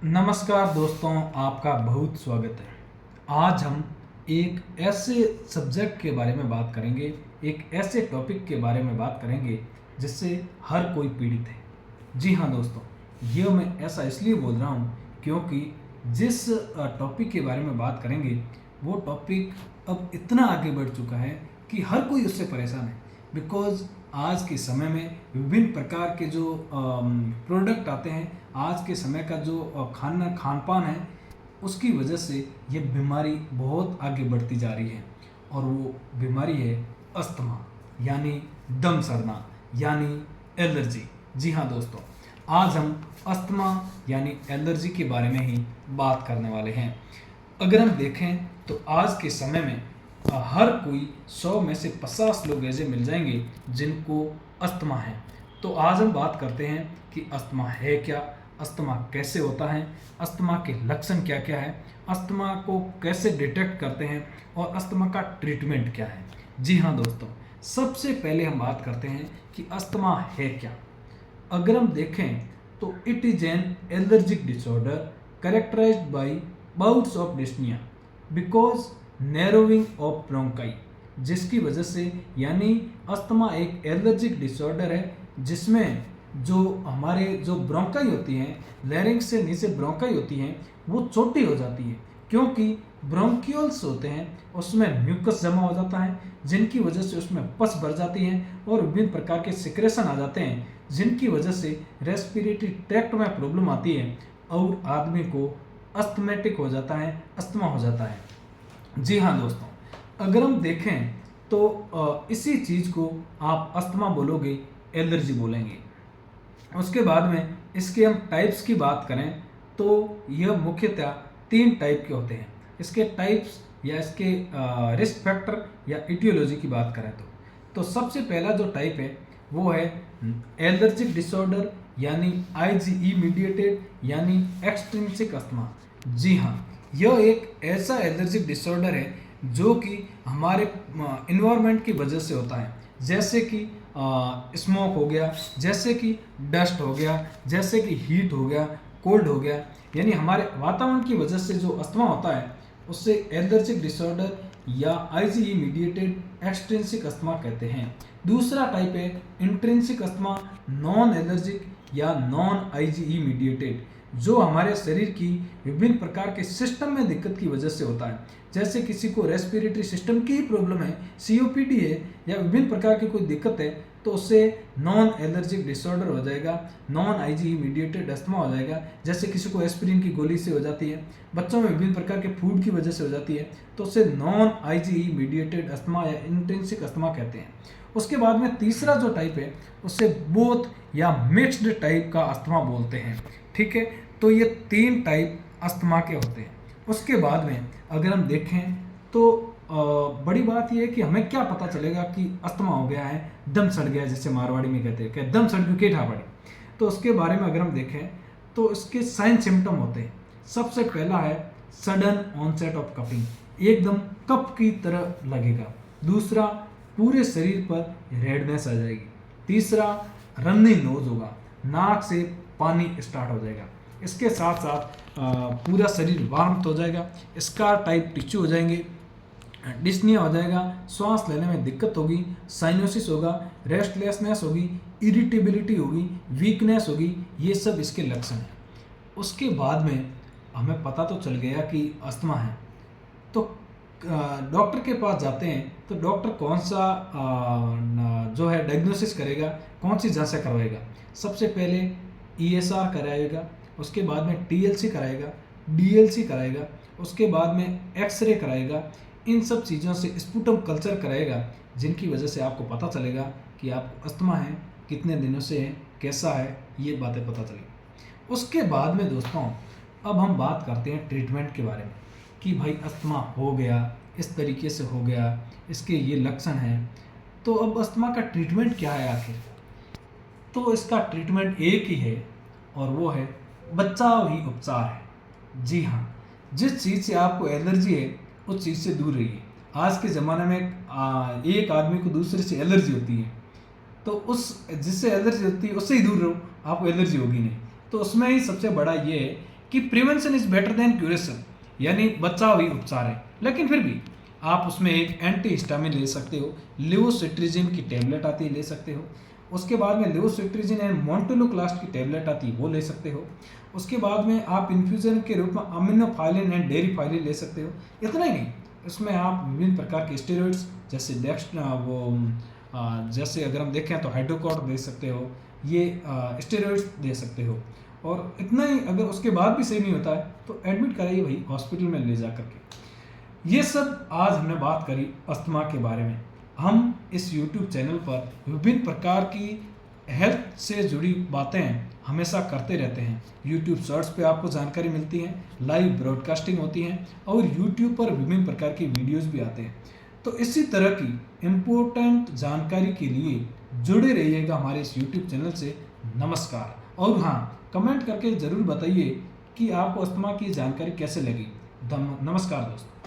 नमस्कार दोस्तों, आपका बहुत स्वागत है। आज हम एक ऐसे सब्जेक्ट के बारे में बात करेंगे, एक ऐसे टॉपिक के बारे में बात करेंगे जिससे हर कोई पीड़ित है। जी हाँ दोस्तों, ये मैं ऐसा इसलिए बोल रहा हूँ क्योंकि जिस टॉपिक के बारे में बात करेंगे वो टॉपिक अब इतना आगे बढ़ चुका है कि हर कोई उससे परेशान है। बिकॉज आज के समय में विभिन्न प्रकार के जो प्रोडक्ट आते हैं, आज के समय का जो खान पान है, उसकी वजह से ये बीमारी बहुत आगे बढ़ती जा रही है। और वो बीमारी है अस्थमा, यानी दम सड़ना, यानी एलर्जी। जी हाँ दोस्तों, आज हम अस्थमा यानी एलर्जी के बारे में ही बात करने वाले हैं। अगर हम देखें तो आज के समय में हर कोई 100 में से 50 लोग ऐसे मिल जाएंगे जिनको अस्थमा है। तो आज हम बात करते हैं कि अस्थमा है क्या, अस्थमा कैसे होता है, अस्थमा के लक्षण क्या क्या है, अस्थमा को कैसे डिटेक्ट करते हैं और अस्थमा का ट्रीटमेंट क्या है। जी हाँ दोस्तों, सबसे पहले हम बात करते हैं कि अस्थमा है क्या। अगर हम देखें तो it is an allergic disorder characterised by bouts of dyspnoea because narrowing of bronchi, जिसकी वजह से, यानी अस्थमा एक एलर्जिक डिसऑर्डर है जिसमें जो हमारे जो ब्रोंकाई होती हैं, लैरिंक्स से नीचे ब्रोंकाई होती हैं, वो छोटी हो जाती है क्योंकि ब्रोंक्यूल्स होते हैं उसमें म्यूकस जमा हो जाता है, जिनकी वजह से उसमें पस भर जाती है और विभिन्न प्रकार के सिक्रेशन आ जाते हैं, जिनकी वजह से रेस्पिरेटरी ट्रैक्ट में प्रॉब्लम आती है और आदमी को अस्थमेटिक हो जाता है, अस्थमा हो जाता है। जी हाँ दोस्तों, अगर हम देखें तो इसी चीज़ को आप अस्थमा बोलोगे, एलर्जी बोलेंगे। उसके बाद में इसके हम टाइप्स की बात करें तो यह मुख्यतः 3 टाइप के होते हैं। इसके टाइप्स या इसके रिस्क फैक्टर या इटियोलॉजी की बात करें तो सबसे पहला जो टाइप है वो है एलर्जिक डिसऑर्डर, यानी आईजीई मीडिएटेड यानी एक्सट्रिंसिक अस्थमा। जी हाँ, यह एक ऐसा एलर्जिक डिसऑर्डर है जो कि हमारे इन्वायरमेंट की वजह से होता है, जैसे कि स्मोक हो गया, जैसे कि डस्ट हो गया, जैसे कि हीट हो गया, कोल्ड हो गया, यानी हमारे वातावरण की वजह से जो अस्थमा होता है उससे एलर्जिक डिसऑर्डर या आईजीई मीडिएटेड एक्सट्रिंसिक अस्थमा कहते हैं। दूसरा टाइप है इंट्रिंसिक अस्थमा, नॉन एलर्जिक या नॉन आईजीई मीडिएटेड, जो हमारे शरीर की विभिन्न प्रकार के सिस्टम में दिक्कत की वजह से होता है, जैसे किसी को रेस्पिरेटरी सिस्टम की ही प्रॉब्लम है, सीओपीडी है या विभिन्न प्रकार की कोई दिक्कत है, तो उससे नॉन एलर्जिक डिसऑर्डर हो जाएगा, नॉन आईजीई मीडिएटेड अस्थमा हो जाएगा। जैसे किसी को एस्पिरिन की गोली से हो जाती है, बच्चों में विभिन्न प्रकार के फूड की वजह से हो जाती है, तो उससे नॉन आईजीई मीडिएटेड अस्थमा या इंटेंसिक अस्थमा कहते हैं। उसके बाद में तीसरा जो टाइप है उससे बोथ या मिक्स्ड टाइप का अस्थमा बोलते हैं। ठीक है, तो ये 3 टाइप अस्थमा के होते हैं। उसके बाद में अगर हम देखें तो बड़ी बात यह है कि हमें क्या पता चलेगा कि अस्थमा हो गया है, दम सड़ गया, जैसे मारवाड़ी में कहते हैं कि दम सड़ गई केठा पड़ी। तो उसके बारे में अगर हम देखें तो इसके साइन सिम्टम होते हैं। सबसे पहला है सडन ऑनसेट ऑफ कफिंग, एकदम कफ की तरह लगेगा। दूसरा, पूरे शरीर पर रेडनेस आ जाएगी। तीसरा, रनिंग नोज होगा, नाक से पानी स्टार्ट हो जाएगा। इसके साथ साथ पूरा शरीर वार्म हो जाएगा, स्कार टाइप टिश्यू हो जाएंगे, डिस्निया हो जाएगा, सांस लेने में दिक्कत होगी, साइनोसिस होगा, रेस्टलेसनेस होगी, इरिटेबिलिटी होगी, वीकनेस होगी। ये सब इसके लक्षण हैं। उसके बाद में हमें पता तो चल गया कि अस्थमा है, तो डॉक्टर के पास जाते हैं तो डॉक्टर कौन सा जो है डायग्नोसिस करेगा, कौन सी जांच करवाएगा। सबसे पहले ईएसआर कराएगा, उसके बाद में टीएलसी कराएगा, डीएलसी कराएगा, उसके बाद में एक्सरे कराएगा। इन सब चीज़ों से स्पुटम कल्चर कराएगा, जिनकी वजह से आपको पता चलेगा कि आपको अस्थमा है, कितने दिनों से है, कैसा है, ये बातें पता चलेगी। उसके बाद में दोस्तों अब हम बात करते हैं ट्रीटमेंट के बारे में कि भाई अस्थमा हो गया, इस तरीके से हो गया, इसके ये लक्षण हैं, तो अब अस्थमा का ट्रीटमेंट क्या है आखिर। तो इसका ट्रीटमेंट एक ही है और वो है बचाव ही उपचार है। जी हाँ, जिस चीज़ से आपको एलर्जी है उस चीज़ से दूर रहिए। आज के ज़माने में एक आदमी को दूसरे से एलर्जी होती है, तो उस जिससे एलर्जी होती है उससे ही दूर रहो, आपको एलर्जी होगी नहीं। तो उसमें ही सबसे बड़ा ये है कि prevention is better than curation, यानी बचाव ही उपचार है। लेकिन फिर भी आप उसमें एक एंटी हिस्टामिन ले सकते हो, लेवोसिट्रिजिन की टेबलेट आती है ले सकते हो। उसके बाद में लेवोसिट्रिजिन एंड मोंटेलोक्लास्ट की टेबलेट आती है वो ले सकते हो। उसके बाद में आप इन्फ्यूजन के रूप में अमीनोफाइलिन एंड डेरिफाइलिन ले सकते हो। इतना ही नहीं, इसमें आप विभिन्न प्रकार के स्टेरॉइड्स जैसे जैसे अगर हम देखें तो हाइड्रोकॉर्ड दे सकते हो, ये स्टेरॉइड्स दे सकते हो। और इतना ही, अगर उसके बाद भी सही नहीं होता है तो एडमिट कराइए भाई हॉस्पिटल में ले जा करके। ये सब आज हमने बात करी अस्थमा के बारे में। हम इस YouTube चैनल पर विभिन्न प्रकार की हेल्थ से जुड़ी बातें हमेशा करते रहते हैं। YouTube शॉर्ट्स पे आपको जानकारी मिलती है, लाइव ब्रॉडकास्टिंग होती हैं और YouTube पर विभिन्न प्रकार की वीडियोस भी आते हैं। तो इसी तरह की इम्पोर्टेंट जानकारी के लिए जुड़े रहिएगा हमारे इस YouTube चैनल से। नमस्कार। और हाँ, कमेंट करके ज़रूर बताइए कि आपको अस्थमा की जानकारी कैसे लगी। नमस्कार दोस्तों।